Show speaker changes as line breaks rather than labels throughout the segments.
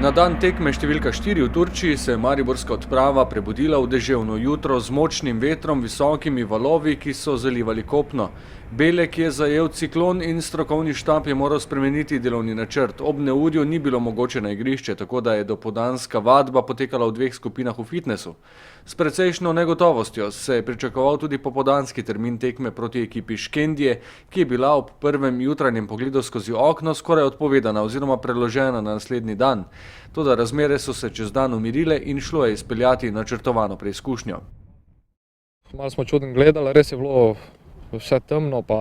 Na dan tekme številka 4 v Turčiji se je mariborska odprava prebudila v deževno jutro z močnim vetrom, visokimi valovi, ki so zalivali kopno. Belek je zajel ciklon in strokovni štab je moral spremeniti delovni načrt. Ob neurju ni bilo mogoče na igrišče, tako da je dopoldanska vadba potekala v dveh skupinah v fitnesu. S precejšnjo negotovostjo se je pričakoval tudi popoldanski termin tekme proti ekipi Škendije, ki je bila ob prvem jutranjem pogledu skozi okno skoraj odpovedana oziroma preložena na naslednji dan. Toda razmere so se čez dan umirile in šlo je izpeljati načrtovano preizkušnjo.
Malo smo čudno gledali, res je bilo vse temno, pa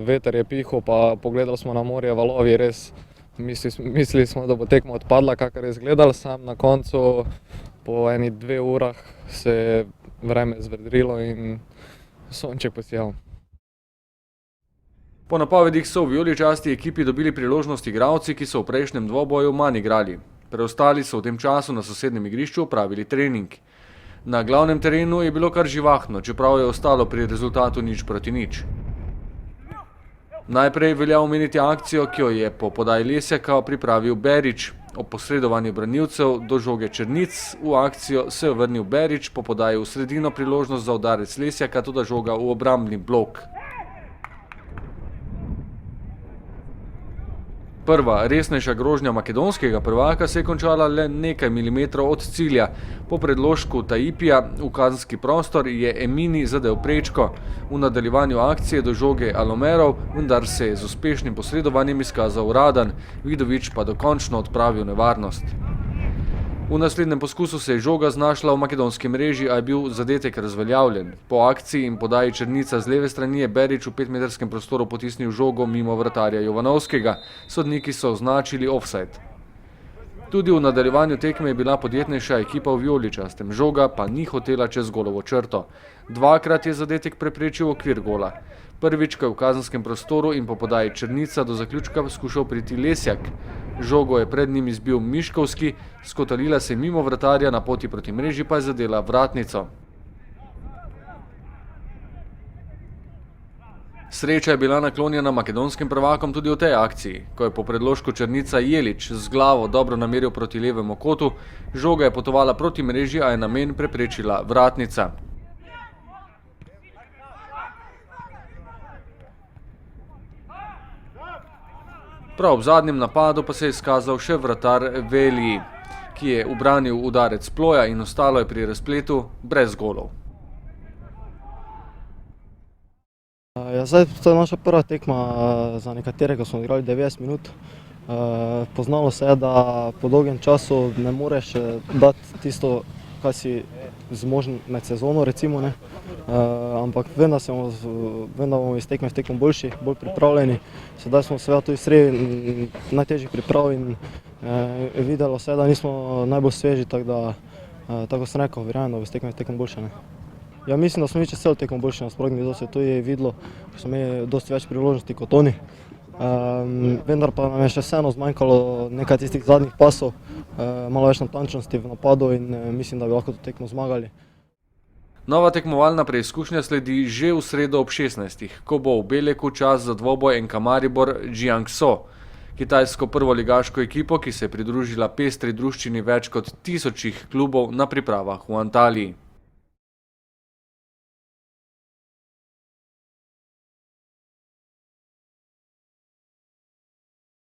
veter je pihal, pa pogledali smo na morje, valovi, res mislili smo, da bo tekma odpadla, kakor je izgledalo, sam na koncu po eni 2 urah se je vreme zvedrilo in sonček posijal.
Po napovedih so v vijoličasti ekipi dobili priložnost igralci, ki so v prejšnjem dvoboju manj igrali. Preostali so v tem času na sosednjem igrišču opravili trening. Na glavnem terenu je bilo kar živahno, čeprav je ostalo pri rezultatu 0:0. Najprej velja omeniti akcijo, ki jo je po podaji Lesjaka pripravil Berić. Ob posredovanju branilcev do žoge Črnic v akcijo se je vrnil Berić, po podaji v sredino priložnost za udarec Lesjaka, toda žoga v obrambni blok. Prva resnejša grožnja makedonskega prvaka se je končala le nekaj milimetrov od cilja. Po predložku Taipija v kazenski prostor je Emini zadel prečko. V nadaljevanju akcije do žoge Alomerov, vendar se je z uspešnim posredovanjem izkazal Radan, Vidović pa dokončno odpravil nevarnost. V naslednjem poskusu se je žoga znašla v makedonski mreži, a je bil zadetek razveljavljen. Po akciji in podaji Črnica z leve strani je Berić v 5-metrskem prostoru potisnil žogo mimo vratarja Jovanovskega. Sodniki so označili ofsajd. Tudi v nadaljevanju tekme je bila podjetnejša ekipa v vijoličastem, žoga pa ni hotela čez golovo črto. Dvakrat je zadetek preprečil okvir gola. Prvič, ko je v kazenskem prostoru in po podaji Črnica do zaključka skušal priti Lesjak. Žogo je pred njim izbil Miškovski, skotalila se mimo vratarja, na poti proti mreži pa je zadela vratnico. Sreča je bila naklonjena makedonskim prvakom tudi v tej akciji. Ko je po predložku Črnica Jelić z glavo dobro nameril proti levemu kotu, žoga je potovala proti mreži, a je namen preprečila vratnica. Prav ob zadnjem napadu pa se je izkazal še vratar Veliji, ki je ubranil udarec ploja in ostalo je pri razpletu brez golov.
To je naša prva tekma, za nekaterega smo igrali 90 minut. Poznalo se je, da po dolgem času ne moreš dati tisto, kaj si zmožen med sezono, recimo, ne. Ampak vem, da bomo iz tekme v tekmo boljši, bolj pripravljeni. Sedaj smo seveda tudi sredi najtežjih priprav in videlo se, da nismo najbolj sveži, tako da, tako sem rekel, verjamem, da bo iz tekme v tekmo boljše, ne. Ja, mislim, da smo celo tekmo boljši, nasprotno se to je videlo, ko smo imeli dosti več priložnosti kot oni. Vendar pa nam je še vseeno zmanjkalo nekaj tistih zadnjih pasov, malo več natančnosti v napadu in mislim, da bi lahko to tekmo zmagali.
Nova tekmovalna preizkušnja sledi že v sredo ob 16, ko bo v Beleku čas za dvoboj NK Maribor Jiangsu, kitajsko prvoligaško ekipo, ki se je pridružila pestri druščini več kot 1000 klubov na pripravah v Antaliji.